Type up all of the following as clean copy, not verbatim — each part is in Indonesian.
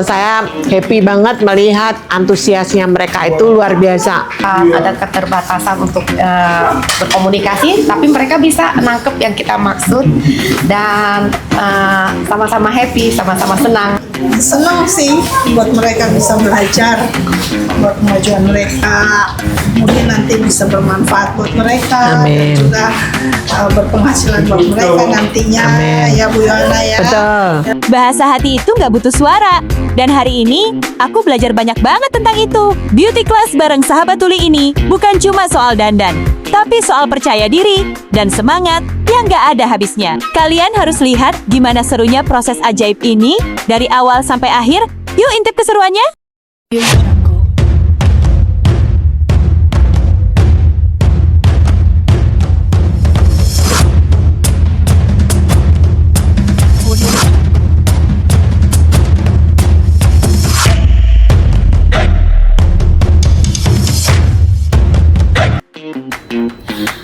saya happy banget melihat antusiasnya mereka itu luar biasa. Ada keterbatasan untuk berkomunikasi, tapi mereka bisa nangkep yang kita maksud dan sama-sama happy, sama-sama senang. Senang sih buat mereka bisa belajar, buat kemajuan mereka, mungkin nanti bisa bermanfaat buat mereka. Amin. Dan juga berpenghasilan buat mereka nantinya. Amin. Ya Bu Yohana ya. Betul. Bahasa hati itu nggak butuh suara. Dan hari ini, aku belajar banyak banget tentang itu. Beauty class bareng sahabat tuli ini bukan cuma soal dandan, tapi soal percaya diri dan semangat yang nggak ada habisnya. Kalian harus lihat gimana serunya proses ajaib ini dari awal sampai akhir. Yuk intip keseruannya!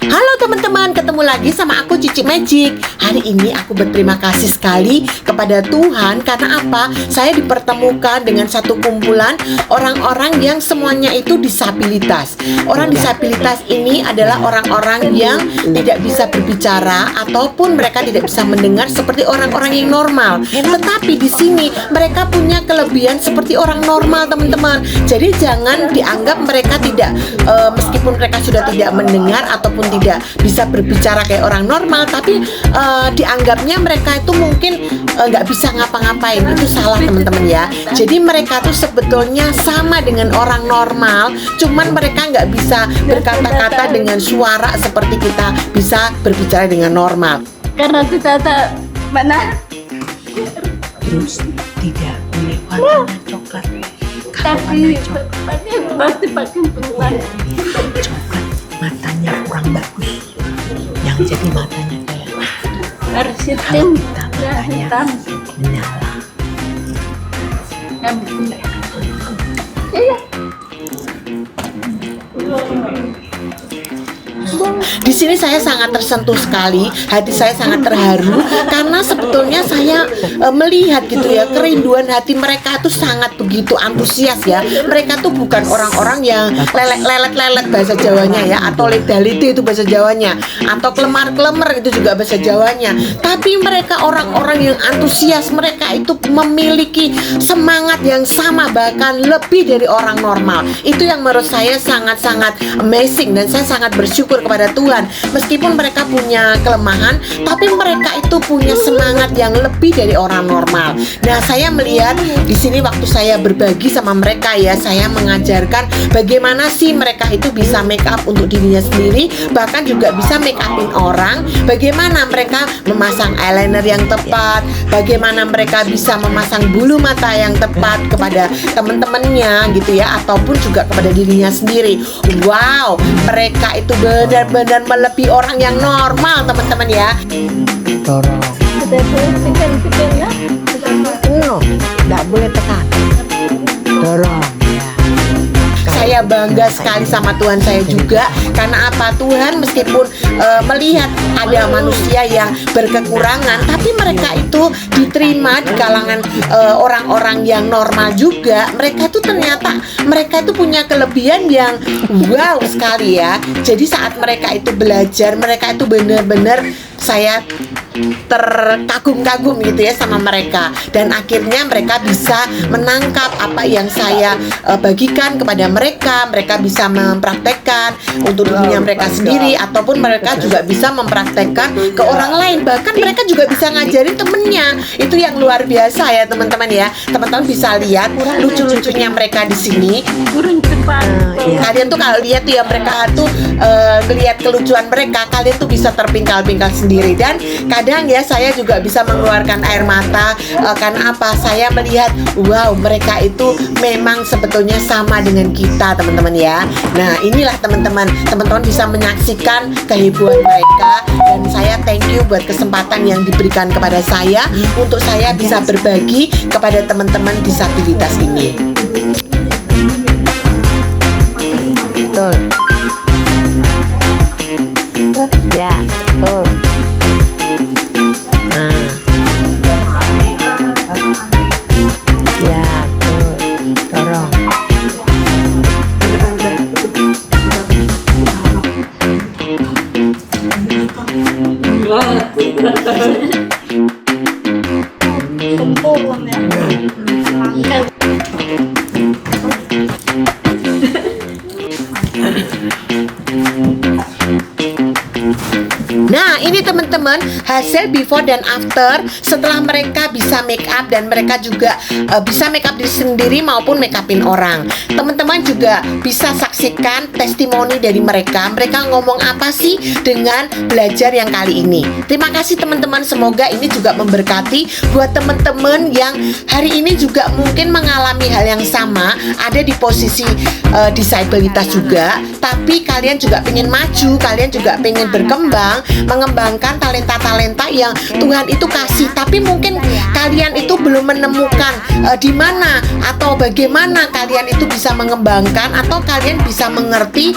Halo teman-teman, ketemu lagi sama aku Cici Magic. Hari ini aku berterima kasih sekali kepada Tuhan. Karena apa? Saya dipertemukan dengan satu kumpulan orang-orang yang semuanya itu disabilitas. Orang disabilitas ini adalah orang-orang yang tidak bisa berbicara ataupun mereka tidak bisa mendengar seperti orang-orang yang normal. Tetapi di sini mereka punya kelebihan seperti orang normal, teman-teman. Jadi jangan dianggap mereka tidak meskipun mereka sudah tidak mendengar ataupun tidak bisa berbicara kayak orang normal, tapi dianggapnya mereka itu mungkin nggak bisa ngapa-ngapain. Itu salah, teman-teman ya. Jadi mereka tuh sebetulnya sama dengan orang normal, cuman mereka nggak bisa berkata-kata dengan suara seperti kita bisa berbicara dengan normal. Karena tidak ada mana, Terus tidak boleh warna coklat. tapi pasti pakai perubahan. Coklat matanya kurang bagus. Yang jadi matanya kayak Harus hitam, ya hitam. menyala. Iya. Di sini saya sangat tersentuh sekali, hati saya sangat terharu karena sebetulnya saya melihat gitu ya, kerinduan hati mereka itu sangat begitu antusias ya. Mereka tuh bukan orang-orang yang lelet bahasa Jawanya ya, atau lidalite itu bahasa Jawanya, atau kelemar-kelemar itu juga bahasa Jawanya. Tapi mereka orang-orang yang antusias, mereka itu memiliki semangat yang sama bahkan lebih dari orang normal. Itu yang menurut saya sangat-sangat amazing dan saya sangat bersyukur kepada Tuhan. Meskipun mereka punya kelemahan, tapi mereka itu punya semangat yang lebih dari orang normal. Nah, saya melihat di sini waktu saya berbagi sama mereka ya, saya mengajarkan bagaimana sih mereka itu bisa make up untuk dirinya sendiri, bahkan juga bisa make upin orang, bagaimana mereka memasang eyeliner yang tepat, bagaimana mereka bisa memasang bulu mata yang tepat kepada teman-temannya gitu ya, ataupun juga kepada dirinya sendiri. Wow, mereka itu benar-benar melebihi orang yang normal, teman-teman ya. Dorong. Ada sekian ya. No, nggak boleh tekan. Dorong. Saya bangga sekali sama Tuhan saya juga. Karena apa? Tuhan meskipun melihat ada manusia yang berkekurangan, tapi mereka itu diterima di kalangan orang-orang yang normal juga. Mereka itu ternyata mereka itu punya kelebihan yang wow sekali ya. Jadi saat mereka itu belajar, mereka itu benar-benar saya terkagum-kagum gitu ya sama mereka, dan akhirnya mereka bisa menangkap apa yang saya bagikan kepada mereka. Mereka bisa mempraktekkan untuk dirinya mereka sendiri, ataupun mereka juga bisa mempraktekkan ke orang lain. Bahkan mereka juga bisa ngajarin temennya. Itu yang luar biasa ya teman-teman ya. Teman-teman bisa lihat lucu-lucunya mereka di sini. Burung cepat. Kalian tuh kalau lihat tuh ya, mereka tuh ngelihat kelucuan mereka, kalian tuh bisa terpingkal-pingkal sendiri. Dan kadang ya saya juga bisa mengeluarkan air mata karena apa? Saya melihat wow, mereka itu memang sebetulnya sama dengan kita, teman-teman ya. Nah, inilah teman-teman bisa menyaksikan kehebohan mereka, dan saya thank you buat kesempatan yang diberikan kepada saya untuk saya bisa berbagi kepada teman-teman disabilitas ini. Betul. Ya, betul. Nah. Ya. Nah, ini teman-teman hasil before dan after setelah mereka bisa make up dan mereka juga bisa make up diri sendiri maupun make upin orang. Teman-teman juga bisa saksikan testimoni dari mereka. Mereka ngomong apa sih dengan belajar yang kali ini. Terima kasih teman-teman, semoga ini juga memberkati buat teman-teman yang hari ini juga mungkin mengalami hal yang sama, ada di posisi disabilitas juga, tapi kalian juga pengen maju, kalian juga pengen berkembang, mengembangkan talenta-talenta yang Tuhan itu kasih, tapi mungkin kalian itu belum menemukan di mana atau bagaimana kalian itu bisa mengembangkan atau kalian bisa mengerti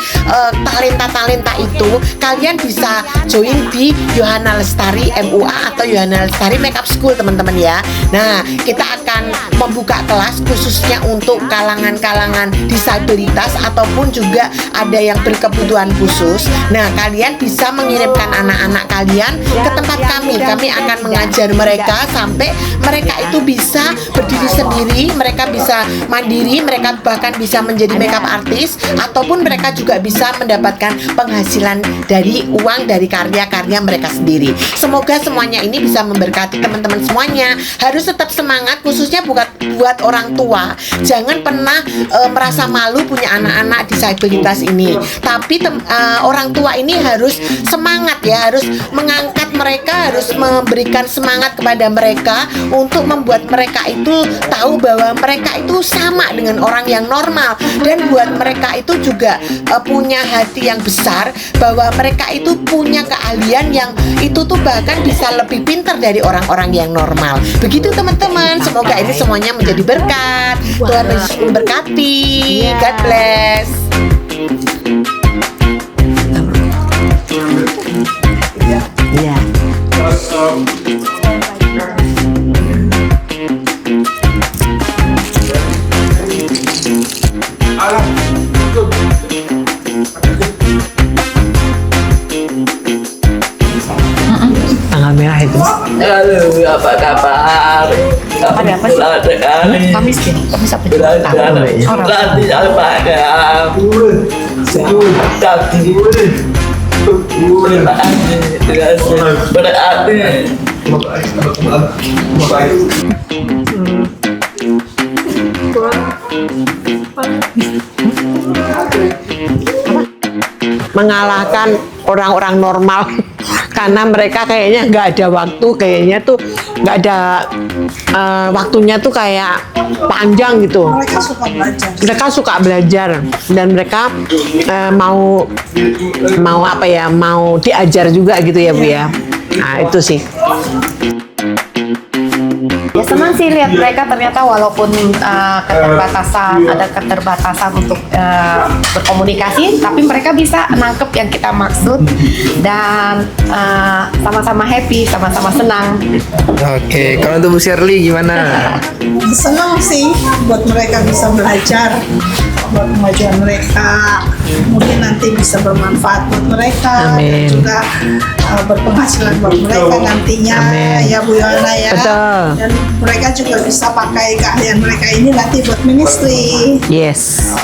talenta-talenta itu. Kalian bisa join di Yohana Lestari MUA atau Yohana Lestari Makeup School teman-teman ya. Nah, kita akan membuka kelas khususnya untuk kalangan-kalangan disabilitas ataupun juga ada yang berkebutuhan khusus. Nah, kalian bisa mengirimkan anak-anak kalian ke tempat kami. Kami akan mengajar mereka sampai mereka itu bisa berdiri sendiri, mereka bisa mandiri, mereka bahkan bisa menjadi makeup artist ataupun mereka juga bisa mendapatkan penghasilan dari uang dari karya-karya mereka sendiri. Semoga semuanya ini bisa memberkati teman-teman semuanya. Harus tetap semangat, khususnya buat orang tua. Jangan pernah merasa malu punya anak-anak disabilitas ini. Tapi orang tua ini harus semangat ya, harus mengangkat mereka, harus memberikan semangat kepada mereka untuk membuat mereka itu tahu bahwa mereka itu sama dengan orang yang normal, dan buat mereka itu juga punya hati yang besar bahwa mereka itu punya keahlian yang itu tuh bahkan bisa lebih pintar dari orang-orang yang normal. Begitu teman-teman, semoga ini semuanya menjadi berkat. Tuhan Yesus memberkati. God bless. Iya. Tanggal merah itu. Halo, apa kabar? Ada apa sih? Kamis ya? Kamis apa? Nanti apa kamu? Berarti Mengalahkan orang-orang normal karena mereka kayaknya nggak ada waktu, kayaknya tuh nggak ada waktunya tuh kayak panjang gitu. Mereka suka belajar. Mereka suka belajar dan mereka mau apa ya, mau diajar juga gitu ya Bu ya. Nah itu sih. Ya senang sih lihat mereka ternyata walaupun ada keterbatasan untuk berkomunikasi, tapi mereka bisa nangkep yang kita maksud dan sama-sama happy, sama-sama senang. Oke, kalau untuk Bu Shirley gimana? Senang sih buat mereka bisa belajar, buat kemajuan mereka, mungkin nanti bisa bermanfaat buat mereka. Amin. Dan juga berpenghasilan buat mereka nantinya. Amin. Ya Bu Yohana ya. Betul. Dan mereka juga bisa pakai keahlian mereka ini nanti buat ministry. Yes.